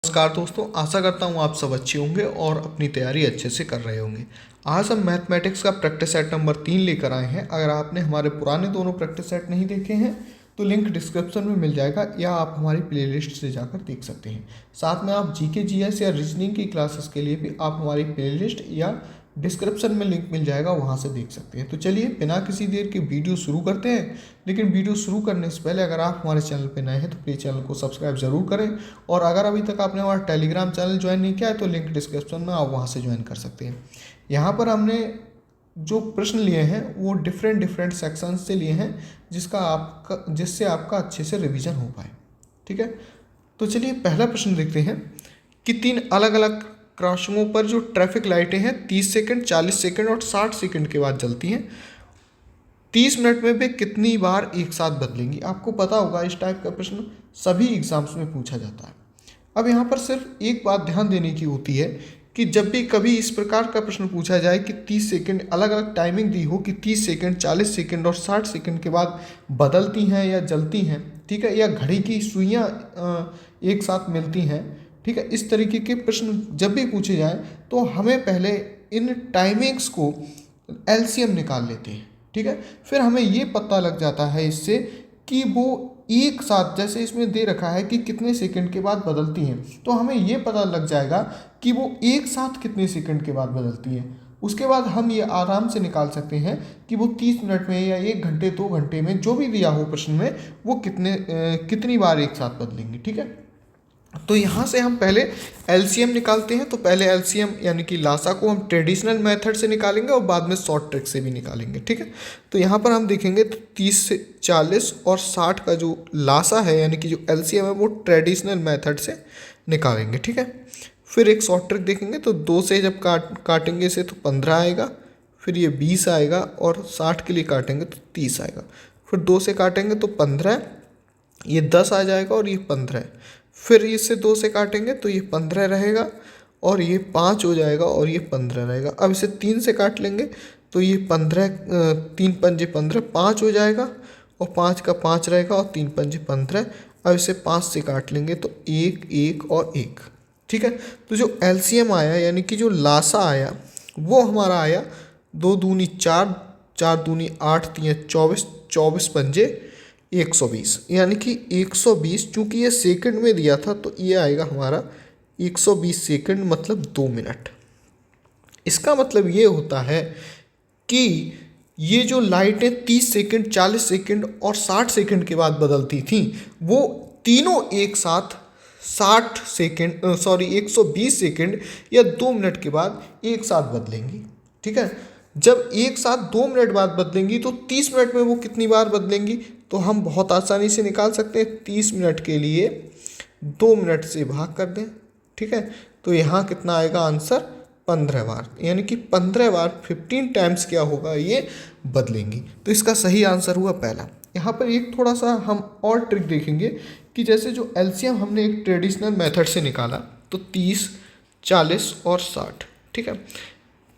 नमस्कार दोस्तों, आशा करता हूँ आप सब अच्छे होंगे और अपनी तैयारी अच्छे से कर रहे होंगे। आज हम मैथमेटिक्स का प्रैक्टिस सेट नंबर 3 लेकर आए हैं। अगर आपने हमारे पुराने दोनों प्रैक्टिस सेट नहीं देखे हैं तो लिंक डिस्क्रिप्शन में मिल जाएगा या आप हमारी प्लेलिस्ट से जाकर देख सकते हैं। साथ में आप जीके जीएस या रीजनिंग की क्लासेस के लिए भी आप हमारी प्लेलिस्ट या डिस्क्रिप्शन में लिंक मिल जाएगा, वहाँ से देख सकते हैं। तो चलिए बिना किसी देर के वीडियो शुरू करते हैं। लेकिन वीडियो शुरू करने से पहले अगर आप हमारे चैनल पर नए हैं तो प्लीज़ चैनल को सब्सक्राइब जरूर करें, और अगर अभी तक आपने हमारा टेलीग्राम चैनल ज्वाइन नहीं किया है तो लिंक डिस्क्रिप्शन में आप वहाँ से ज्वाइन कर सकते हैं। यहाँ पर हमने जो प्रश्न लिए हैं वो डिफरेंट सेक्शन से लिए हैं, जिससे आपका अच्छे से रिवीजन हो पाए। ठीक है, तो चलिए पहला प्रश्न देखते हैं कि 3 अलग अलग क्रॉसिंगों पर जो ट्रैफिक लाइटें हैं 30 सेकंड, 40 सेकंड और 60 सेकंड के बाद जलती हैं, 30 मिनट में वे कितनी बार एक साथ बदलेंगी। आपको पता होगा इस टाइप का प्रश्न सभी एग्जाम्स में पूछा जाता है। अब यहाँ पर सिर्फ एक बात ध्यान देने की होती है कि जब भी कभी इस प्रकार का प्रश्न पूछा जाए कि 30 सेकंड अलग अलग टाइमिंग दी हो कि 30 सेकंड, 40 सेकंड और 60 सेकंड के बाद बदलती हैं या जलती हैं, ठीक है, या घड़ी की सुइयाँ एक साथ मिलती हैं, ठीक है, इस तरीके के प्रश्न जब भी पूछे जाएं तो हमें पहले इन टाइमिंग्स को एलसीएम निकाल लेते हैं। ठीक है, फिर हमें ये पता लग जाता है इससे कि वो एक साथ, जैसे इसमें दे रखा है कि कितने सेकंड के बाद बदलती हैं, तो हमें ये पता लग जाएगा कि वो एक साथ कितने सेकंड के बाद बदलती हैं। उसके बाद हम ये आराम से निकाल सकते हैं कि वो 30 मिनट में या 1 घंटे 2 घंटे में जो भी दिया हो प्रश्न में वो कितनी बार एक साथ बदलेंगे। ठीक है, तो यहाँ से हम पहले एलसीएम निकालते हैं। तो पहले एलसीएम यानी कि लासा को हम ट्रेडिशनल मेथड से निकालेंगे और बाद में शॉर्ट ट्रिक से भी निकालेंगे। ठीक है, तो यहाँ पर हम देखेंगे तो 30 से 40 और 60 का जो लासा है यानी कि जो एलसीएम है वो ट्रेडिशनल मेथड से निकालेंगे। ठीक है, फिर एक शॉर्ट ट्रिक देखेंगे तो 2 से जब काटेंगे से तो 15 आएगा, फिर ये 20 आएगा, और 60 के लिए काटेंगे तो 30 आएगा, फिर 2 से काटेंगे तो 15, ये 10 आ जाएगा और ये 15 है, फिर इससे 2 से काटेंगे तो ये 15 रहेगा और ये 5 हो जाएगा और ये 15 रहेगा। अब इसे 3 से काट लेंगे तो ये 15, 3 पंजे 15, 5 हो जाएगा और 5 का 5 रहेगा और 3 पंजे 15। अब इसे 5 से काट लेंगे तो 1, 1 और 1। ठीक है, तो जो एलसीएम आया यानी कि जो लासा आया वो हमारा आया 2 दूनी 4, 4 दूनी 8, 3 24, 24 पंजे 120, यानी कि 120। चूँकि ये सेकंड में दिया था तो ये आएगा हमारा 120 सेकंड, मतलब 2 मिनट। इसका मतलब ये होता है कि ये जो लाइटें 30 सेकंड, 40 सेकंड और 60 सेकंड के बाद बदलती थी वो तीनों एक साथ 120 सेकंड या 2 मिनट के बाद एक साथ बदलेंगी। ठीक है, जब एक साथ 2 मिनट बाद बदलेंगी तो 30 मिनट में वो कितनी बार बदलेंगी, तो हम बहुत आसानी से निकाल सकते हैं। 30 मिनट के लिए 2 मिनट से भाग कर दें। ठीक है, तो यहाँ कितना आएगा आंसर, 15 बार, यानी कि 15 बार 15 टाइम्स क्या होगा, ये बदलेंगी। तो इसका सही आंसर हुआ पहला। यहाँ पर एक थोड़ा सा हम और ट्रिक देखेंगे कि जैसे जो एलसीएम हमने एक ट्रेडिशनल मेथड से निकाला तो 30, 40 और 60। ठीक है,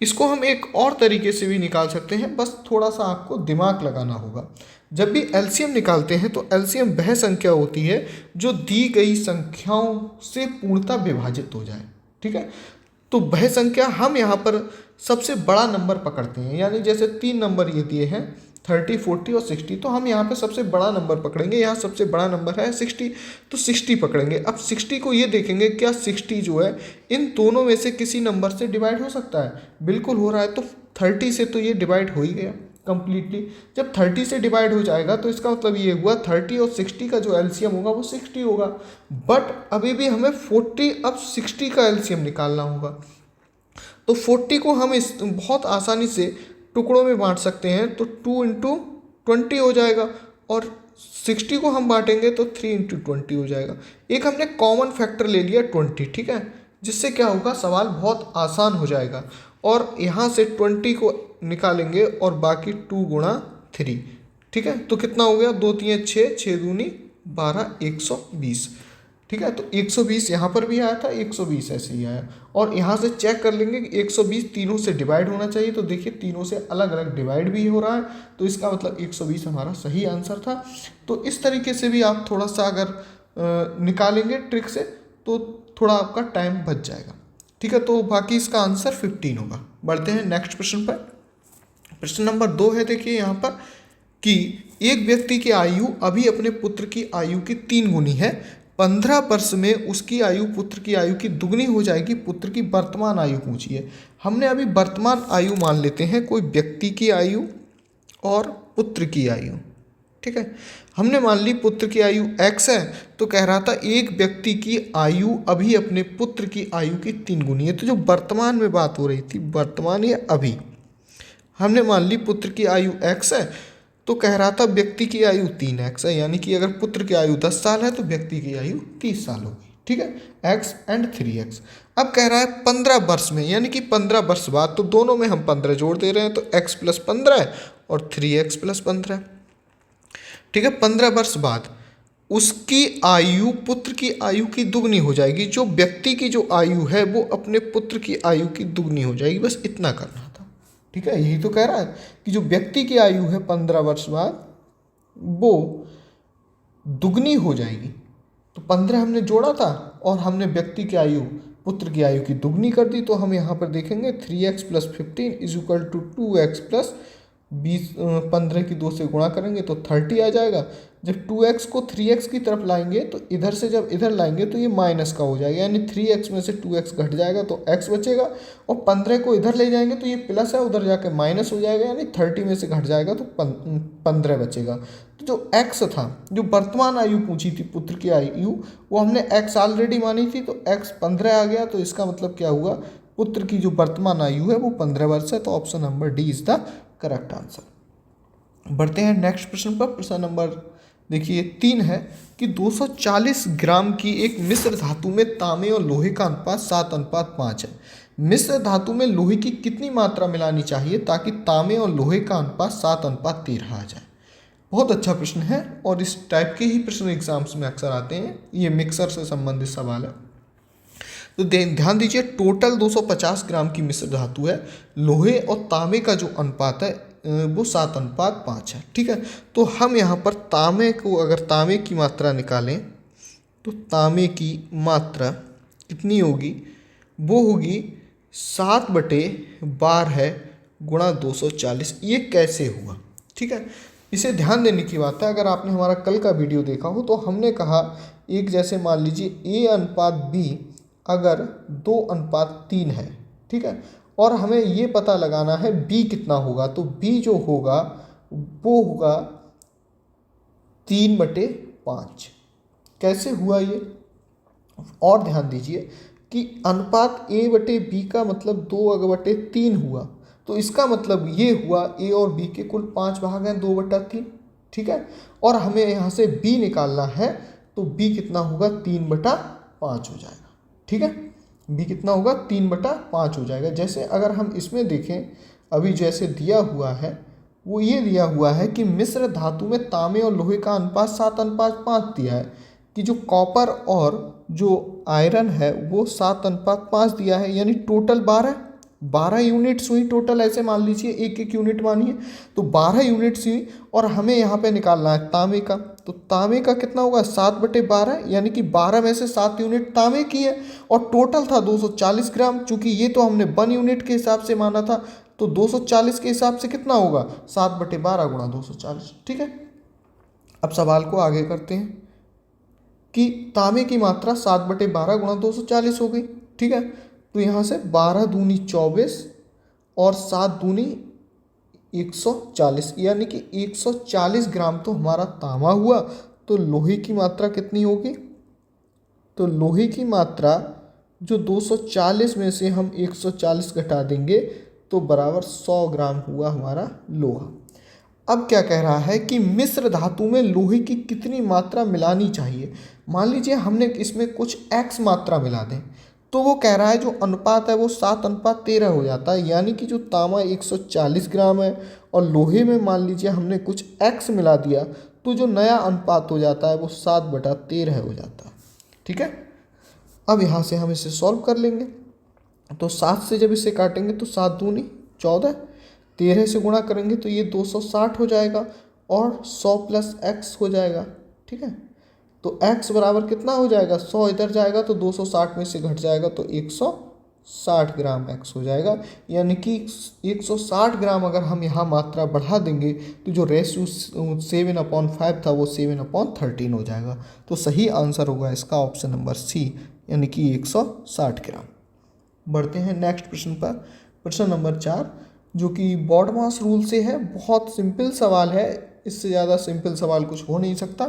इसको हम एक और तरीके से भी निकाल सकते हैं, बस थोड़ा सा आपको दिमाग लगाना होगा। जब भी एलसीएम निकालते हैं तो एलसीएम वह संख्या होती है जो दी गई संख्याओं से पूर्णतः विभाजित हो जाए। ठीक है, तो वह संख्या हम यहाँ पर सबसे बड़ा नंबर पकड़ते हैं, यानी जैसे 3 नंबर ये दिए हैं 30, 40 और 60, तो हम यहाँ पे सबसे बड़ा नंबर पकड़ेंगे। यहाँ सबसे बड़ा नंबर है 60, तो 60 पकड़ेंगे। अब 60 को ये देखेंगे क्या 60 जो है इन दोनों में से किसी नंबर से डिवाइड हो सकता है, बिल्कुल हो रहा है। तो 30 से तो ये डिवाइड हो ही गया कंप्लीटली। जब 30 से डिवाइड हो जाएगा तो इसका मतलब ये हुआ 30 और 60 का जो एलसीएम होगा वो 60 होगा। बट अभी भी हमें 40 अब 60 का एलसीएम निकालना होगा। तो 40 को हम इस बहुत आसानी से टुकड़ों में बांट सकते हैं, तो 2 × 20 हो जाएगा, और 60 को हम बांटेंगे तो 3 × 20 हो जाएगा। एक हमने कॉमन फैक्टर ले लिया 20। ठीक है, जिससे क्या होगा, सवाल बहुत आसान हो जाएगा। और यहाँ से 20 को निकालेंगे और बाकी 2 × 3। ठीक है, तो कितना हो गया, 2 3 6, 6 दूनी 12, 120। ठीक है, तो 120 यहाँ पर भी आया था, 120 ऐसे ही आया। और यहाँ से चेक कर लेंगे कि 120 तीनों से डिवाइड होना चाहिए, तो देखिए तीनों से अलग अलग डिवाइड भी हो रहा है, तो इसका मतलब 120 हमारा सही आंसर था। तो इस तरीके से भी आप थोड़ा सा अगर निकालेंगे ट्रिक से तो थोड़ा आपका टाइम बच जाएगा। ठीक है, तो बाकी इसका आंसर 15 होगा। बढ़ते हैं नेक्स्ट प्रश्न पर। प्रश्न नंबर 2 है, देखिए यहाँ पर कि एक व्यक्ति की आयु अभी अपने पुत्र की आयु की 3 गुनी है। 15 वर्ष में उसकी आयु पुत्र की आयु की दुगनी हो जाएगी। पुत्र की वर्तमान आयु पूछी है। हमने अभी वर्तमान आयु मान लेते हैं कोई व्यक्ति की आयु और पुत्र की आयु। ठीक है, हमने मान ली पुत्र की आयु x है, तो कह रहा था एक व्यक्ति की आयु अभी अपने पुत्र की आयु की 3 गुनी है। तो जो वर्तमान में बात हो रही थी, वर्तमान या अभी, हमने मान ली पुत्र की आयु x है, तो कह रहा था व्यक्ति की आयु 3x है, यानी कि अगर पुत्र की आयु 10 साल है तो व्यक्ति की आयु 30 साल होगी। ठीक है, x एंड 3x। अब कह रहा है 15 वर्ष में, यानी कि 15 वर्ष बाद, तो दोनों में हम 15 जोड़ दे रहे हैं, तो x + 15 है और 3x + 15 है। ठीक है, 15 वर्ष बाद उसकी आयु पुत्र की आयु की दुगनी हो जाएगी। जो व्यक्ति की जो आयु है वो अपने पुत्र की आयु की दुगनी हो जाएगी। बस इतना करना था। ठीक है, यही तो कह रहा है कि जो व्यक्ति की आयु है 15 वर्ष बाद वो दुगनी हो जाएगी। तो 15 हमने जोड़ा था और हमने व्यक्ति की आयु पुत्र की आयु की दुगनी कर दी। तो हम यहाँ पर देखेंगे 3x + 15 = 2x + 20। 15 की 2 से गुणा करेंगे तो 30 आ जाएगा। जब 2x को 3x की तरफ लाएंगे तो इधर से जब इधर लाएंगे तो ये माइनस का हो जाएगा, यानी 3x में से 2x घट जाएगा तो x बचेगा। और 15 को इधर ले जाएंगे तो ये प्लस है, उधर जाके माइनस हो जाएगा, यानी 30 में से घट जाएगा तो 15 बचेगा। तो जो x था, जो वर्तमान आयु पूछी थी पुत्र की आयु, वो हमने x ऑलरेडी मानी थी, तो x 15 आ गया। तो इसका मतलब क्या हुआ, पुत्र की जो वर्तमान आयु है वो 15 वर्ष है। तो option number D is the correct answer. बढ़ते हैं नेक्स्ट प्रश्न पर। प्रश्न नंबर देखिए 3 है कि 240 ग्राम की एक मिश्र धातु में तांबे और लोहे का अनुपात 7:5 है। मिश्र धातु में लोहे की कितनी मात्रा मिलानी चाहिए ताकि तांबे और लोहे का अनुपात 7:13 आ जाए। बहुत अच्छा प्रश्न है और इस टाइप के ही प्रश्न एग्जाम्स में अक्सर आते हैं। ये मिक्सर से संबंधित सवाल है। तो ध्यान दीजिए, टोटल 250 ग्राम की मिश्र धातु है। लोहे और तांबे का जो अनुपात है वो 7:5 है। ठीक है, तो हम यहाँ पर तांबे को, अगर तांबे की मात्रा निकालें तो तांबे की मात्रा कितनी होगी, वो होगी 7/12 गुणा 240। ये कैसे हुआ, ठीक है, इसे ध्यान देने की बात है। अगर आपने हमारा कल का वीडियो देखा हो तो हमने कहा एक, जैसे मान लीजिए A/B अगर 2:3 है, ठीक है, और हमें ये पता लगाना है B कितना होगा, तो B जो होगा वो होगा 3/5। कैसे हुआ ये, और ध्यान दीजिए कि अनुपात A/B का मतलब 2/3 हुआ। तो इसका मतलब ये हुआ A और B के कुल 5 भाग हैं 2/3। ठीक है, और हमें यहाँ से B निकालना है, तो B कितना होगा 3/5 हो जाएगा। ठीक है, B कितना होगा 3/5 हो जाएगा। जैसे अगर हम इसमें देखें, अभी जैसे दिया हुआ है वो ये दिया हुआ है कि मिश्र धातु में तांबे और लोहे का अनुपात 7:5 दिया है, कि जो कॉपर और जो आयरन है वो 7:5 दिया है, यानी टोटल 12 यूनिट्स हुई टोटल। ऐसे मान लीजिए एक एक यूनिट मानिए, तो 12 यूनिट्स हुई। और हमें यहाँ पे निकालना है तांबे का, तो तांबे का कितना होगा 7/12, यानी कि 12 में से 7 यूनिट तांबे की है। और टोटल था 240 ग्राम, चूंकि ये तो हमने 1 यूनिट के हिसाब से माना था, तो 240 के हिसाब से कितना होगा 7/12 गुणा 240। ठीक है, अब सवाल को आगे करते हैं कि तांबे की मात्रा 7/12 गुणा 240 हो गई। ठीक है, तो यहाँ से 12 दूनी 24 और 7 दूनी 140, यानी कि 140 ग्राम तो हमारा तांबा हुआ। तो लोहे की मात्रा कितनी होगी, तो लोहे की मात्रा जो 240 में से हम 140 घटा देंगे तो बराबर 100 ग्राम हुआ हमारा लोहा। अब क्या कह रहा है कि मिश्र धातु में लोहे की कितनी मात्रा मिलानी चाहिए। मान लीजिए हमने इसमें कुछ x मात्रा मिला दें, तो वो कह रहा है जो अनुपात है वो 7:13 हो जाता है, यानी कि जो तांबा 140 ग्राम है और लोहे में मान लीजिए हमने कुछ x मिला दिया, तो जो नया अनुपात हो जाता है वो 7/13 हो जाता है। ठीक है, अब यहाँ से हम इसे सॉल्व कर लेंगे। तो 7 से जब इसे काटेंगे तो 7 दूनी 14, 13 से गुणा करेंगे तो ये 260 हो जाएगा और 100 + x हो जाएगा। ठीक है, तो x बराबर कितना हो जाएगा, 100 इधर जाएगा तो 260 में से घट जाएगा तो 160 ग्राम x हो जाएगा। यानी कि 160 ग्राम अगर हम यहाँ मात्रा बढ़ा देंगे तो जो रेशियो 7/5 था वो 7/13 हो जाएगा। तो सही आंसर होगा इसका ऑप्शन नंबर सी, यानी कि 160 ग्राम। बढ़ते हैं नेक्स्ट प्रश्न पर, प्रश्न नंबर 4, जो कि बॉडमास रूल से है। बहुत सिंपल सवाल है, इससे ज़्यादा सिंपल सवाल कुछ हो नहीं सकता,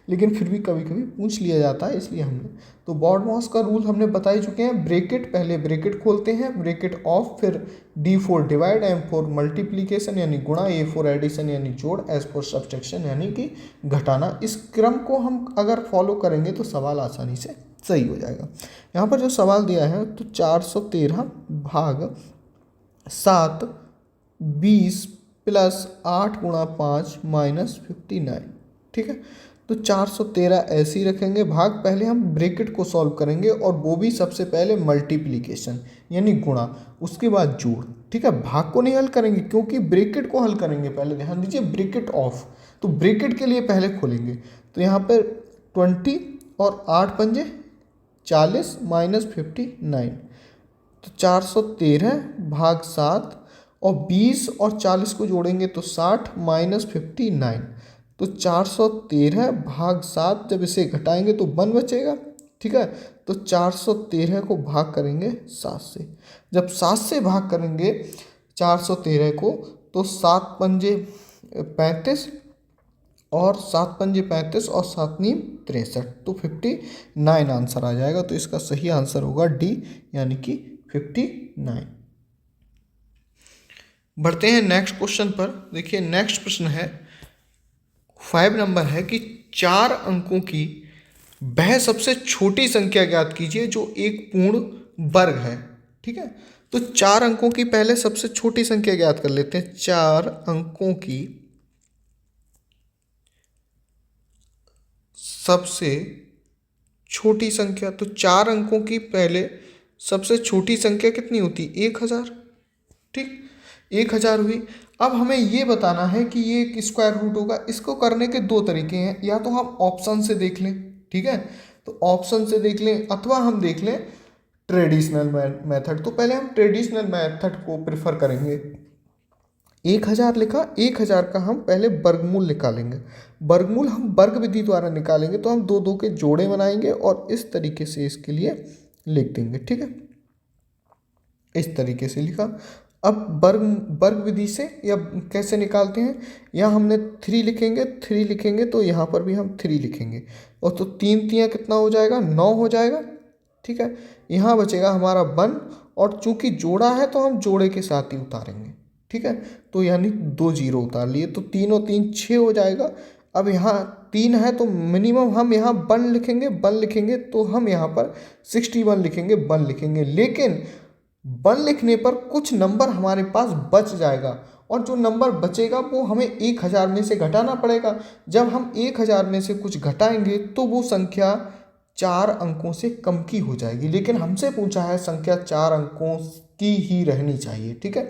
लेकिन फिर भी कभी कभी पूछ लिया जाता है, इसलिए हमने तो बॉडमास का रूल हमने बता ही चुके हैं। ब्रेकेट, पहले ब्रेकेट खोलते हैं, ब्रेकेट ऑफ, फिर D4 डिवाइड, M4 मल्टीप्लीकेशन यानी गुणा, A4 एडिशन यानी जोड़, S4 सब्सट्रैक्शन यानी कि घटाना। इस क्रम को हम अगर फॉलो करेंगे तो सवाल आसानी से सही हो जाएगा। यहाँ पर जो सवाल दिया है तो 413 भाग 7 20 प्लस 8 गुणा 5 माइनस 59, ठीक है। तो 413 ऐसे ही रखेंगे, भाग पहले हम ब्रैकेट को सॉल्व करेंगे और वो भी सबसे पहले मल्टीप्लिकेशन यानी गुणा, उसके बाद जोड़, ठीक है। भाग को नहीं हल करेंगे क्योंकि ब्रैकेट को हल करेंगे पहले, ध्यान दीजिए ब्रैकेट ऑफ, तो ब्रैकेट के लिए पहले खोलेंगे। तो यहाँ पर 20 और 8 पंजे 40 माइनस 59, तो 413 भाग 7 और 20 और 40 को जोड़ेंगे तो 60 माइनस 59, तो 413 भाग 7, जब इसे घटाएंगे तो 1 बचेगा, ठीक है। तो 413 को भाग करेंगे 7 से, जब 7 से भाग करेंगे 413 को तो 7 पंजे 35 और 7 पंजे 35 और 7 नीम 63, तो 59 आंसर आ जाएगा। तो इसका सही आंसर होगा डी, यानी कि 59। बढ़ते हैं नेक्स्ट क्वेश्चन पर। देखिए नेक्स्ट प्रश्न है 5 नंबर है कि 4 अंकों की वह सबसे छोटी संख्या ज्ञात कीजिए जो एक पूर्ण वर्ग है, ठीक है। तो 4 अंकों की पहले सबसे छोटी संख्या ज्ञात कर लेते हैं। 4 अंकों की सबसे छोटी संख्या, तो 4 अंकों की पहले सबसे छोटी संख्या कितनी होती, 1000, ठीक, 1000 हुई। अब हमें ये बताना है कि ये एक स्क्वायर रूट होगा। इसको करने के 2 तरीके हैं, या तो हम ऑप्शन से देख लें, ठीक है, तो ऑप्शन से देख लें, अथवा हम देख लें ट्रेडिशनल मेथड। तो पहले हम ट्रेडिशनल मेथड को प्रेफर करेंगे। 1000 लिखा, 1000 का हम पहले वर्गमूल निकालेंगे। वर्गमूल हम वर्ग विधि द्वारा निकालेंगे, तो हम 2 2 के जोड़े बनाएंगे और इस तरीके से इसके लिए लिख देंगे, ठीक है। इस तरीके से लिखा। अब वर्ग विधि से या कैसे निकालते हैं, यहाँ हमने 3 लिखेंगे, 3 लिखेंगे तो यहाँ पर भी हम 3 लिखेंगे, और तो 3 3 कितना हो जाएगा, 9 हो जाएगा, ठीक है। यहाँ बचेगा हमारा 1, और चूंकि जोड़ा है तो हम जोड़े के साथ ही उतारेंगे, ठीक है। तो यानी 2 0 उतार लिए, तो 3 और 3 6 हो जाएगा। अब यहाँ 3 है तो मिनिमम हम यहाँ 1 लिखेंगे, 1 लिखेंगे तो हम यहाँ पर 61 लिखेंगे, 1 लिखेंगे, लेकिन 1 लिखने पर कुछ नंबर हमारे पास बच जाएगा, और जो नंबर बचेगा वो हमें 1000 में से घटाना पड़ेगा। जब हम 1000 में से कुछ घटाएंगे तो वो संख्या 4 अंकों से कम की हो जाएगी, लेकिन हमसे पूछा है संख्या 4 अंकों की ही रहनी चाहिए, ठीक है।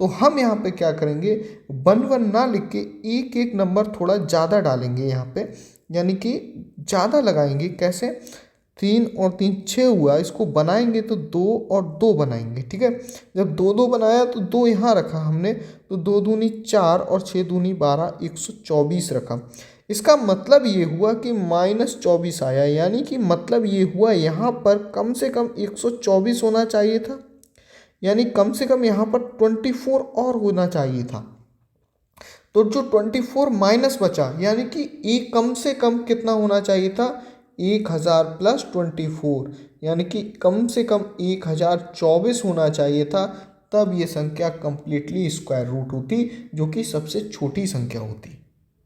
तो हम यहाँ पे क्या करेंगे, 1 1 ना लिख के एक एक नंबर थोड़ा ज़्यादा डालेंगे यहाँ पे, यानी कि ज़्यादा लगाएंगे। कैसे, 3 और 3 6 हुआ, इसको बनाएंगे तो 2 और 2 बनाएंगे, ठीक है। जब 2 2 बनाया तो 2 यहाँ रखा हमने, तो 2 दूनी 4 और 6 दूनी 12, 124 रखा। इसका मतलब ये हुआ कि -24 आया, यानी कि मतलब ये हुआ यहाँ पर कम से कम 124 होना चाहिए था, यानी कम से कम यहाँ पर 24 और होना चाहिए था। तो जो 24 माइनस बचा, यानी कि एक कम से कम कितना होना चाहिए था, 1000 प्लस 24, यानी कि कम से कम 1024 होना चाहिए था, तब ये संख्या कंप्लीटली स्क्वायर रूट होती, जो कि सबसे छोटी संख्या होती,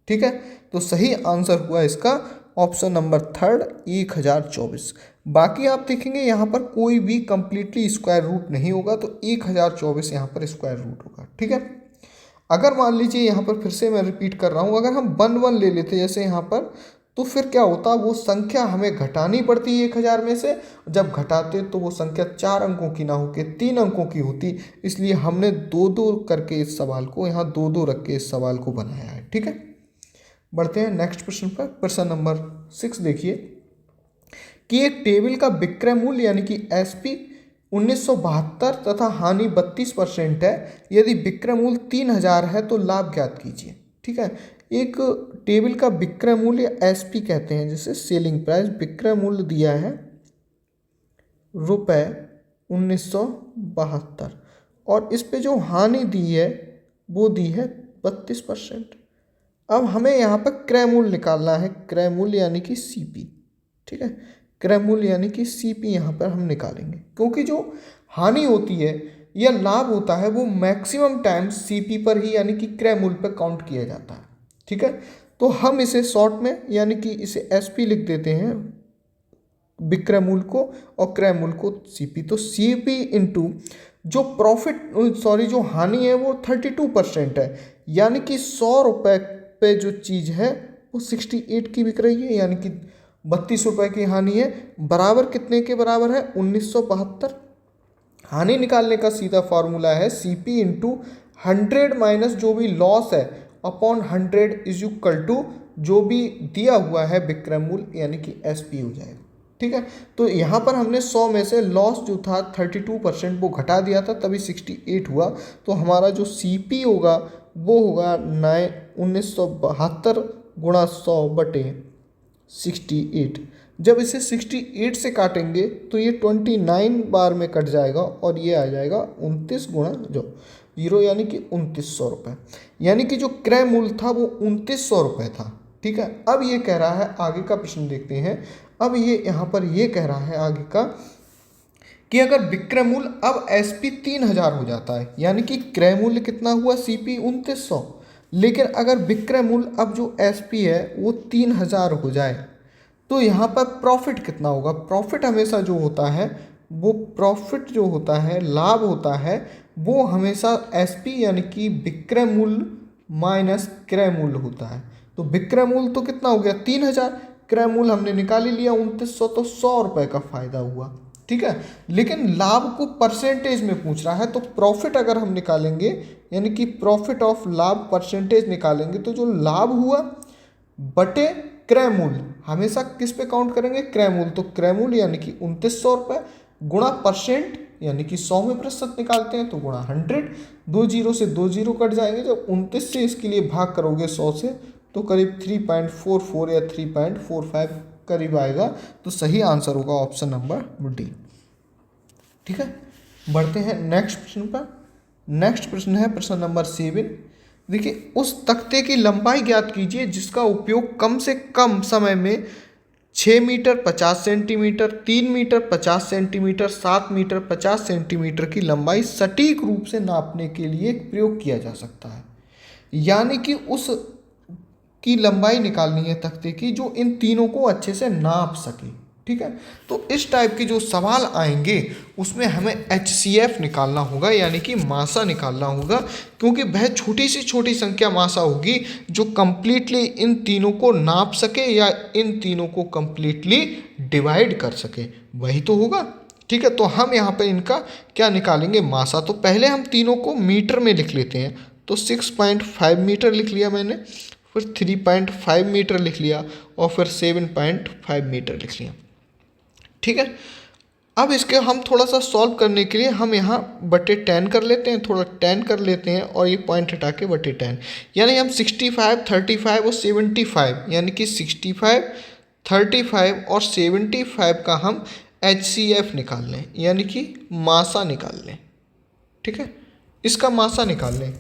ठीक है। तो सही आंसर हुआ इसका ऑप्शन नंबर 3 1024। बाकी आप देखेंगे यहाँ पर कोई भी कंप्लीटली स्क्वायर रूट नहीं होगा, तो 1024 यहाँ पर स्क्वायर रूट होगा, ठीक है। अगर मान लीजिए यहाँ पर फिर से मैं रिपीट कर रहा हूँ, अगर हम 1 1 ले लेते जैसे यहाँ पर, तो फिर क्या होता, वो संख्या हमें घटानी पड़ती 1000 में से। जब घटाते तो वो संख्या 4 अंकों की ना होकर 3 अंकों की होती, इसलिए हमने 2 2 करके इस सवाल को यहाँ 2 2 रख के इस सवाल को बनाया है, ठीक है। बढ़ते हैं नेक्स्ट प्रश्न पर। प्रश्न नंबर 6 देखिए कि एक टेबल का विक्रय मूल्य यानी कि एसपी 1972 तथा हानि 32% है। यदि विक्रय मूल्य 3000 है तो लाभ ज्ञात कीजिए। ठीक है, एक टेबल का विक्रय मूल्य एसपी कहते हैं, जैसे सेलिंग प्राइस, विक्रय मूल्य दिया है रुपये 1972 और इस पे जो हानि दी है वो दी है 32%। अब हमें यहाँ पर क्रय मूल्य निकालना है, क्रय मूल्य यानी कि सीपी। ठीक है, क्रय मूल्य यानी कि सीपी यहाँ पर हम निकालेंगे, क्योंकि जो हानि होती है या लाभ होता है वो मैक्सिमम टाइम सीपी पर ही यानी कि क्रय मूल्य पर काउंट किया जाता है। ठीक है, तो हम इसे शॉर्ट में यानी कि इसे एसपी लिख देते हैं, विक्रय मूल्य को, और क्रय मूल्य को सीपी। तो सीपी इंटू जो जो हानि है वो 32% है, यानी कि 100 रुपये पे जो चीज़ है वो 68 की बिक रही है, यानी कि 32 रुपये की हानि है। बराबर कितने के बराबर है? 1972। हानि निकालने का सीधा फॉर्मूला है सीपी इंटू 100 माइनस जो भी लॉस है अपॉन 100 इज इक्वल टू जो भी दिया हुआ है विक्रय मूल्य यानी कि एसपी हो जाएगा। ठीक है, तो यहाँ पर हमने 100 में से लॉस जो था 32% वो घटा दिया था, तभी 68 हुआ। तो हमारा जो सीपी होगा वो होगा 1972 गुणा 100 बटे 68। जब इसे 68 से काटेंगे तो ये 29 बार में कट जाएगा और ये आ जाएगा 29 गुणा जो 0 यानी कि 2900 रुपये, यानी कि जो क्रय मूल्य था वो 2900 रुपये था। ठीक है, अब ये कह रहा है, आगे का प्रश्न देखते हैं। अब ये यहाँ पर ये कह रहा है आगे का कि अगर विक्रय मूल्य अब एसपी 3000 हो जाता है, यानी कि क्रय मूल्य कितना हुआ सीपी 2900, लेकिन अगर विक्रय मूल्य अब जो एसपी है वो 3000 हो जाए तो यहाँ पर प्रॉफिट कितना होगा? प्रॉफिट हमेशा जो होता है वो प्रॉफिट जो होता है, लाभ होता है, वो हमेशा एसपी यानी कि विक्रय मूल्य माइनस क्रय मूल्य होता है। तो विक्रय मूल्य तो कितना हो गया? 3000, क्रय मूल्य हमने निकाल ही लिया 2900, तो 100 रुपये का फायदा हुआ। ठीक है, लेकिन लाभ को परसेंटेज में पूछ रहा है, तो प्रॉफिट अगर हम निकालेंगे यानी कि प्रॉफिट ऑफ लाभ परसेंटेज निकालेंगे तो जो लाभ हुआ बटे क्रय मूल्य, हमेशा किस पे काउंट करेंगे? क्रय मूल्य। तो क्रय मूल्य यानी कि 2900 रुपये गुणा परसेंट यानी कि 100 में प्रतिशत निकालते हैं तो गुणा 100, 2 जीरो से 2 जीरो कट जाएंगे। जब 29 से इसके लिए भाग करोगे 100 से तो करीब 3.44 या 3.45 करीब आएगा। तो सही आंसर होगा ऑप्शन नंबर डी। ठीक है, बढ़ते हैं नेक्स्ट प्रश्न पर। नेक्स्ट प्रश्न है प्रश्न नंबर 7। देखिए, उस तख्ते की लंबाई ज्ञात कीजिए जिसका उपयोग कम से कम समय में 6 metre 50 centimetre, 3 metre 50 centimetre, 7 metre 50 centimetre की लंबाई सटीक रूप से नापने के लिए प्रयोग किया जा सकता है। यानी कि उस की लंबाई निकालनी है तख्ते की जो इन तीनों को अच्छे से नाप सके। ठीक है, तो इस टाइप के जो सवाल आएंगे उसमें हमें HCF निकालना होगा, यानी कि मासा निकालना होगा, क्योंकि वह छोटी से छोटी संख्या मासा होगी जो कंप्लीटली इन तीनों को नाप सके या इन तीनों को कंप्लीटली डिवाइड कर सके, वही तो होगा। ठीक है, तो हम यहाँ पे इनका क्या निकालेंगे? मासा। तो पहले हम तीनों को मीटर में लिख लेते हैं, तो 6.5 मीटर लिख लिया मैंने, फिर 3.5 मीटर लिख लिया और फिर 7.5 मीटर लिख लिया। ठीक है, अब इसके हम थोड़ा सा सॉल्व करने के लिए हम यहाँ बटे 10 कर लेते हैं, थोड़ा 10 कर लेते हैं और ये पॉइंट हटा के बटे 10, यानी हम 65, 35 और 75 यानी कि 65, 35 और 75 का हम HCF निकाल लें, यानी कि मासा निकाल लें। ठीक है, इसका मासा निकाल लें।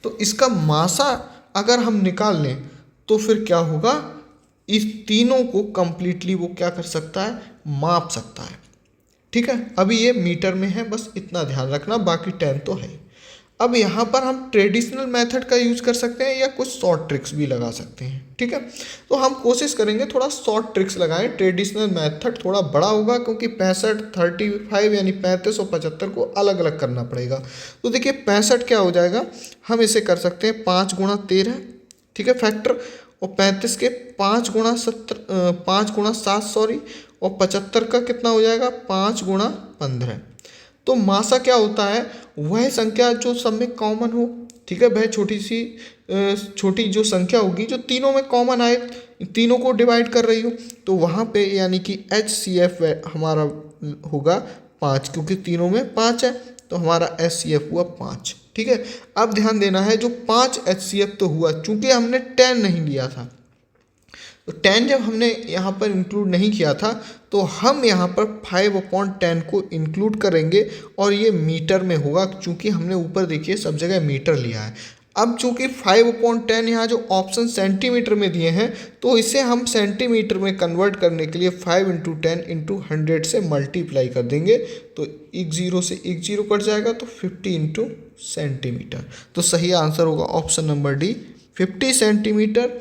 तो इसका मासा अगर हम निकाल लें तो फिर क्या होगा? इस तीनों को कंप्लीटली वो क्या कर सकता है? माप सकता है। ठीक है, अभी ये मीटर में है, बस इतना ध्यान रखना, बाकी 10 तो है। अब यहाँ पर हम ट्रेडिशनल मेथड का यूज़ कर सकते हैं या कुछ शॉर्ट ट्रिक्स भी लगा सकते हैं। ठीक है, तो हम कोशिश करेंगे थोड़ा शॉर्ट ट्रिक्स लगाएं। ट्रेडिशनल मेथड थोड़ा बड़ा होगा क्योंकि 65, 35 यानी 35 और 75 को अलग अलग करना पड़ेगा। तो देखिए 65 क्या हो जाएगा, हम इसे कर सकते हैं 5 गुणा 13, ठीक है, फैक्टर, और 35 के 5 गुणा 7 सॉरी, और 75 का कितना हो जाएगा? 5 गुणा 15। तो मासा क्या होता है? वह संख्या जो सब में कॉमन हो। ठीक है, वह छोटी सी छोटी जो संख्या होगी जो तीनों में कॉमन आए, तीनों को डिवाइड कर रही हो, तो वहाँ पे यानी कि HCF हमारा होगा 5, क्योंकि तीनों में 5 है, तो हमारा HCF हुआ 5। ठीक है, अब ध्यान देना है, जो 5 HCF तो हुआ, चूंकि हमने 10 नहीं लिया था, तो 10 जब हमने यहाँ पर इंक्लूड नहीं किया था, तो हम यहाँ पर 5/10 को इंक्लूड करेंगे और ये मीटर में होगा, चूँकि हमने ऊपर देखिए सब जगह मीटर लिया है। अब चूँकि 5/10 यहाँ जो ऑप्शन सेंटीमीटर में दिए हैं, तो इसे हम सेंटीमीटर में कन्वर्ट करने के लिए 5 × 10 × 100 से मल्टीप्लाई कर देंगे, तो एक जीरो से एक जीरो कट जाएगा, तो 50 × सेंटीमीटर। तो सही आंसर होगा ऑप्शन नंबर डी, 50 सेंटीमीटर।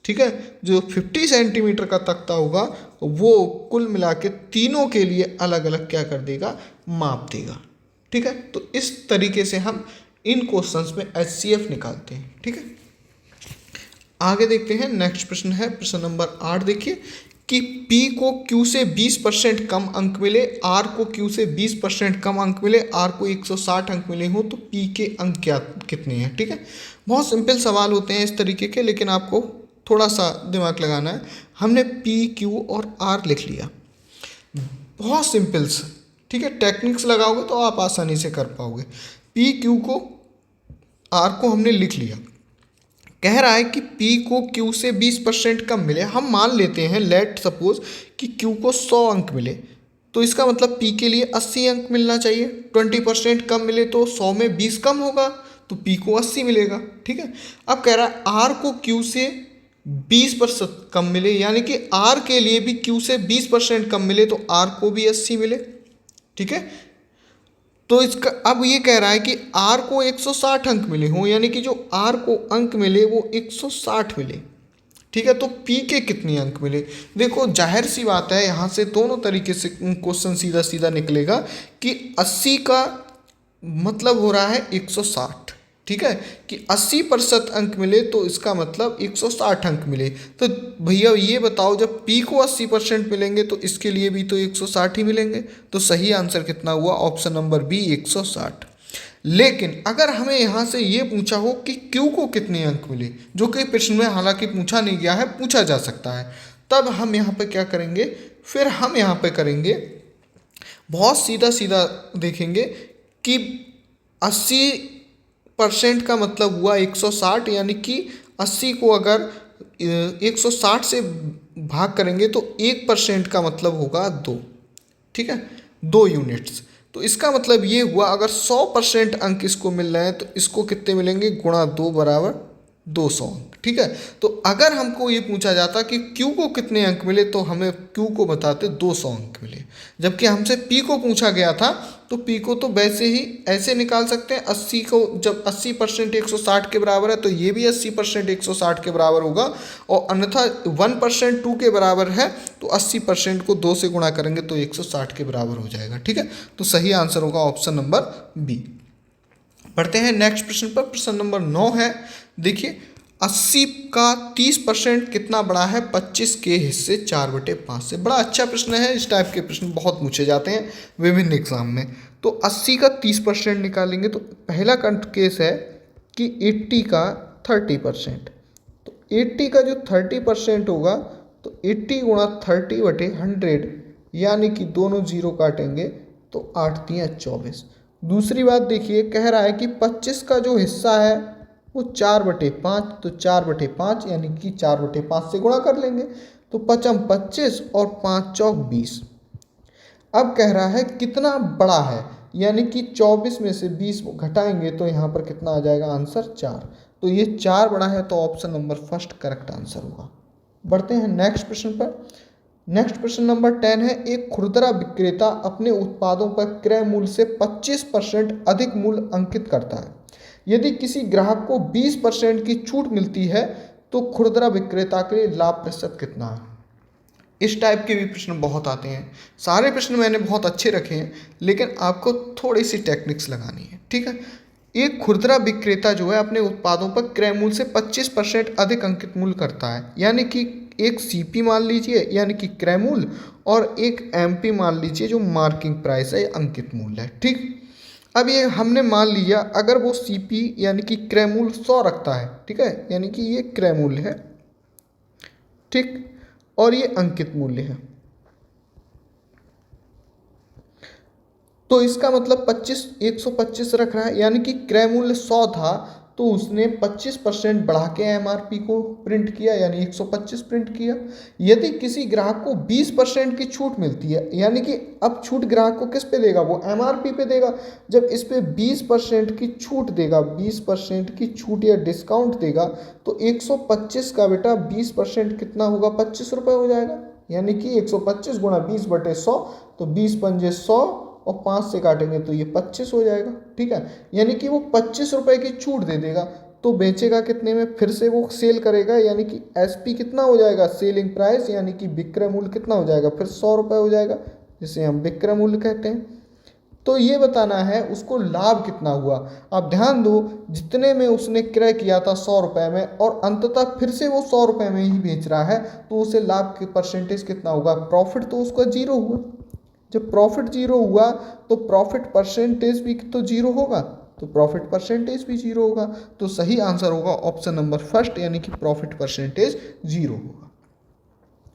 ठीक है, जो 50 सेंटीमीटर का तख्ता होगा वो कुल मिला के तीनों के लिए अलग अलग क्या कर देगा, माप देगा। ठीक है, तो इस तरीके से हम इन क्वेश्चंस में HCF निकालते हैं। ठीक है, आगे देखते हैं। नेक्स्ट प्रश्न है प्रश्न नंबर 8। देखिए कि P को Q से 20% कम अंक मिले, R को Q से 20% कम अंक मिले, R को 160 अंक मिले हो, तो P के अंक कितने हैं। ठीक है, बहुत सिंपल सवाल होते हैं इस तरीके के, लेकिन आपको थोड़ा सा दिमाग लगाना है। हमने P, Q और R लिख लिया, बहुत सिंपल्स। ठीक है, टेक्निक्स लगाओगे तो आप आसानी से कर पाओगे। P, Q को, R को हमने लिख लिया। कह रहा है कि P को Q से 20% कम मिले। हम मान लेते हैं, लेट सपोज कि Q को 100 अंक मिले, तो इसका मतलब P के लिए 80 अंक मिलना चाहिए। 20% कम मिले तो 100 में 20 कम होगा, तो P को 80 मिलेगा। ठीक है, अब कह रहा है R को Q से 20% कम मिले, यानी कि R के लिए भी Q से 20% कम मिले, तो R को भी 80 मिले। ठीक है, तो इसका अब ये कह रहा है कि R को 160 अंक मिले हों, यानी कि जो R को अंक मिले वो 160 मिले। ठीक है, तो P के कितने अंक मिले। देखो जाहिर सी बात है, यहाँ से दोनों तरीके से क्वेश्चन सीधा सीधा निकलेगा कि 80 का मतलब हो रहा है 160। ठीक है, कि 80% अंक मिले तो इसका मतलब 160 अंक मिले। तो भैया ये बताओ, जब P को 80% मिलेंगे तो इसके लिए भी तो 160 ही मिलेंगे। तो सही आंसर कितना हुआ, ऑप्शन नंबर बी 160। लेकिन अगर हमें यहाँ से ये पूछा हो कि Q को कितने अंक मिले, जो कि प्रश्न में हालांकि पूछा नहीं गया है, पूछा जा सकता है, तब हम यहाँ पे क्या करेंगे, फिर हम यहाँ पे करेंगे बहुत सीधा सीधा देखेंगे कि 80% का मतलब हुआ 160, यानी कि 80 को अगर 160 से भाग करेंगे तो 1% का मतलब होगा 2। ठीक है, 2 यूनिट्स। तो इसका मतलब ये हुआ, अगर 100% अंक इसको मिल रहे हैं तो इसको कितने मिलेंगे, गुणा 2 बराबर 200 अंक। ठीक है, तो अगर हमको ये पूछा जाता कि Q को कितने अंक मिले, तो हमें Q को बताते 200 अंक मिले। जबकि हमसे P को पूछा गया था, तो P को तो वैसे ही ऐसे निकाल सकते हैं। 80 को जब 80% 160 के बराबर है, तो ये भी 80% 160 के बराबर होगा, और अन्यथा 1% 2 के बराबर है, तो 80% को 2 से गुणा करेंगे तो 160 के बराबर हो जाएगा। ठीक है, तो सही आंसर होगा ऑप्शन नंबर बी। बढ़ते हैं नेक्स्ट प्रश्न पर। प्रश्न नंबर 9 है। देखिए 80 का 30% कितना बड़ा है 25 के हिस्से 4/5 से। बड़ा अच्छा प्रश्न है, इस टाइप के प्रश्न बहुत पूछे जाते हैं विभिन्न एग्जाम में। तो 80 का 30% निकालेंगे, तो पहला केस है कि 80 का 30%। तो 80 का जो 30% होगा, तो 80 गुणा 30/100, यानी कि दोनों जीरो काटेंगे तो 8 × 24। दूसरी बात देखिए, कह रहा है कि 25 का जो हिस्सा है वो 4/5, तो 4/5 यानी कि 4/5 से गुणा कर लेंगे, तो 5 × 25 और 5 चौक 20। अब कह रहा है कितना बड़ा है, यानी कि 24 में से 20 घटाएंगे तो यहाँ पर कितना आ जाएगा, आंसर 4। तो ये 4 बड़ा है, तो option number first correct answer होगा। बढ़ते हैं नेक्स्ट प्रश्न पर। नेक्स्ट प्रश्न नंबर 10 है। एक खुदरा विक्रेता अपने उत्पादों पर क्रय मूल्य से 25% अधिक मूल्य अंकित करता है। यदि किसी ग्राहक को 20% की छूट मिलती है, तो खुदरा विक्रेता के लिए लाभ प्रतिशत कितना है। इस टाइप के भी प्रश्न बहुत आते हैं। सारे प्रश्न मैंने बहुत अच्छे रखे हैं, लेकिन आपको थोड़ी सी टेक्निक्स लगानी है। ठीक है, एक खुदरा विक्रेता जो है अपने उत्पादों पर क्रय मूल्य से 25% अधिक अंकित मूल्य करता है, यानी कि एक CP मान लीजिए यानी कि क्रय मूल्य, और एक MP मान लीजिए जो मार्किंग प्राइस है, अंकित मूल्य है। ठीक, अब ये हमने मान लिया अगर वो CP यानी कि क्रय मूल्य 100 रखता है, ठीक है, यानी कि ये क्रय मूल्य है, ठीक, और ये अंकित मूल्य है, तो इसका मतलब 125 रख रहा है, यानी कि क्रय मूल्य 100 था तो उसने 25% बढ़ा के MRP को प्रिंट किया, यानी 125 प्रिंट किया। यदि किसी ग्राहक को 20% की छूट मिलती है, यानी कि अब छूट ग्राहक को किस पे देगा, वो MRP पे देगा। जब इस पे 20% की छूट देगा, 20% की छूट या डिस्काउंट देगा, तो 125 का बेटा 20% कितना होगा, 25 रुपये हो जाएगा, यानी कि 125 गुणा 20/100, तो 20 पंजे 100 और 5 से काटेंगे तो ये 25 हो जाएगा, ठीक है। यानी कि वो 25 रुपये की छूट दे देगा, तो बेचेगा कितने में, फिर से वो सेल करेगा, यानी कि SP कितना हो जाएगा, सेलिंग प्राइस, यानी कि विक्रय मूल्य कितना हो जाएगा, फिर 100 रुपये हो जाएगा, जिसे हम विक्रय मूल्य कहते हैं। तो ये बताना है उसको लाभ कितना हुआ। अब ध्यान दो, जितने में उसने क्रय किया था 100 रुपये में, और अंततः फिर से वो 100 रुपये में ही बेच रहा है, तो उसे लाभ की परसेंटेज कितना होगा, प्रॉफिट तो उसका 0 हुआ। जब प्रॉफिट 0 हुआ तो प्रॉफिट परसेंटेज भी तो 0 होगा, तो प्रॉफिट परसेंटेज भी 0 होगा। तो सही आंसर होगा ऑप्शन नंबर फर्स्ट, यानी कि प्रॉफिट परसेंटेज 0 होगा।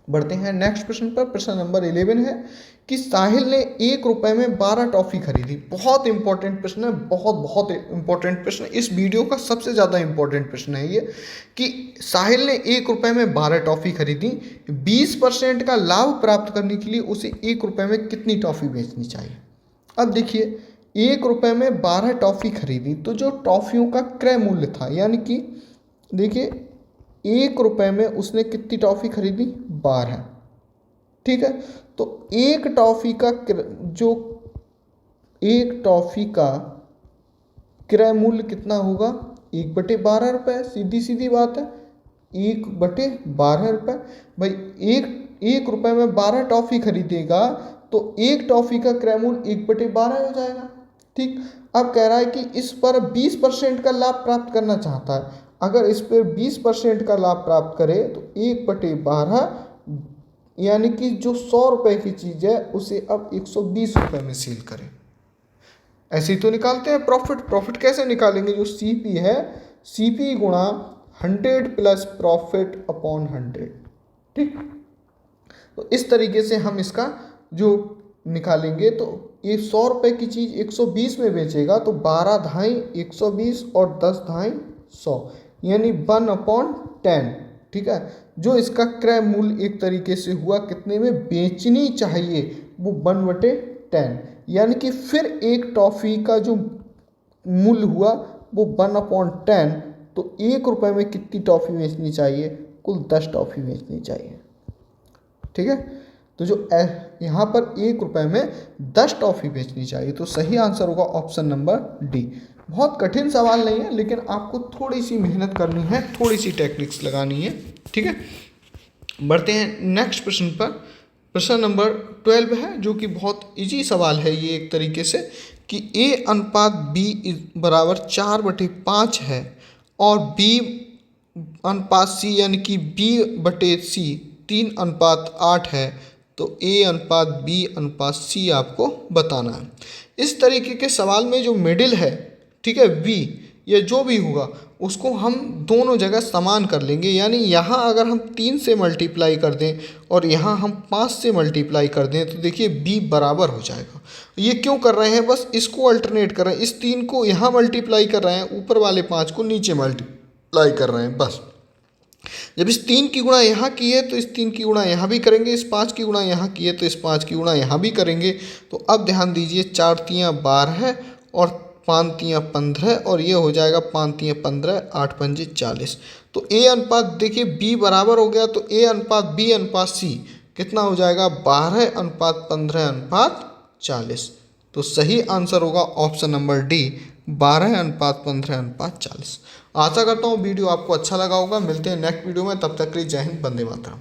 बढ़ते हैं नेक्स्ट प्रश्न पर। प्रश्न नंबर 11 है कि साहिल ने 1 रुपये में 12 टॉफी खरीदी। बहुत इंपॉर्टेंट प्रश्न है, बहुत इंपॉर्टेंट प्रश्न, इस वीडियो का सबसे ज़्यादा इंपॉर्टेंट प्रश्न है ये, कि साहिल ने 1 रुपये में 12 टॉफी खरीदी, 20% का लाभ प्राप्त करने के लिए उसे 1 रुपये में कितनी टॉफी बेचनी चाहिए। अब देखिए, 1 रुपये में 12 टॉफी खरीदी, तो जो टॉफियों का क्रय मूल्य था, यानी कि देखिए 1 रुपये में उसने कितनी टॉफी खरीदी, 12, ठीक है। तो एक टॉफी का क्रय मूल्य कितना होगा, 1/12 रुपये, सीधी सीधी बात है, 1/12 रुपये। भाई 1 रुपये में 12 टॉफी खरीदेगा तो एक टॉफी का क्रय मूल्य 1/12 हो जाएगा, ठीक। अब कह रहा है कि इस पर 20% का लाभ प्राप्त करना चाहता है। अगर इस पर 20% का लाभ प्राप्त करे तो 1/12, यानी कि जो 100 रुपये की चीज़ है उसे अब 120 रुपये में सेल करें। ऐसे ही तो निकालते हैं प्रॉफिट कैसे निकालेंगे, जो CP है, CP गुणा 100 प्लस प्रॉफिट अपॉन 100, ठीक। तो इस तरीके से हम इसका जो निकालेंगे, तो ये 100 रुपये की चीज़ 120 में बेचेगा, तो 12 धाई 120 और 10 धाई 100, यानी 1/10, ठीक है। जो इसका क्रय मूल्य एक तरीके से हुआ कितने में बेचनी चाहिए, वो 1/10, यानी कि फिर एक टॉफ़ी का जो मूल्य हुआ वो 1/10, तो 1 रुपये में कितनी टॉफ़ी बेचनी चाहिए, कुल 10 टॉफ़ी बेचनी चाहिए, ठीक है। तो जो यहाँ पर 1 रुपये में 10 टॉफ़ी बेचनी चाहिए, तो सही आंसर होगा ऑप्शन नंबर डी। बहुत कठिन सवाल नहीं है, लेकिन आपको थोड़ी सी मेहनत करनी है, थोड़ी सी टेक्निक्स लगानी है, ठीक है। बढ़ते हैं नेक्स्ट प्रश्न पर। प्रश्न नंबर 12 है, जो कि बहुत इजी सवाल है ये एक तरीके से, कि A/B बराबर 4/5 है और B/C यानी कि B/C 3:8 है, तो A/B/C आपको बताना है। इस तरीके के सवाल में जो मिडिल है, ठीक है, B या जो भी होगा उसको हम दोनों जगह समान कर लेंगे, यानी यहाँ अगर हम 3 से मल्टीप्लाई कर दें और यहाँ हम 5 से मल्टीप्लाई कर दें, तो देखिए B बराबर हो जाएगा। ये क्यों कर रहे हैं, बस इसको अल्टरनेट कर रहे हैं, इस 3 को यहाँ मल्टीप्लाई कर रहे हैं, ऊपर वाले 5 को नीचे मल्टीप्लाई कर रहे हैं, बस। जब इस 3 की गुणा यहाँ की है तो इस 3 की गुणा यहाँ भी करेंगे, इस 5 की गुणा यहाँ की है तो इस 5 की गुणा यहाँ भी करेंगे। तो अब ध्यान दीजिए, 4 तियाँ 12 और 5 तियाँ 15, और ये हो जाएगा 5 तियाँ 15, 8 पंजे 40। तो A अनुपात देखिए B बराबर हो गया, तो A/B/C कितना हो जाएगा, 12:15:40। तो सही आंसर होगा ऑप्शन नंबर डी, 12:15:40। आशा करता हूँ वीडियो आपको अच्छा लगा होगा। मिलते हैं नेक्स्ट वीडियो में, तब तक के लिए जय हिंद, वंदे मातरम।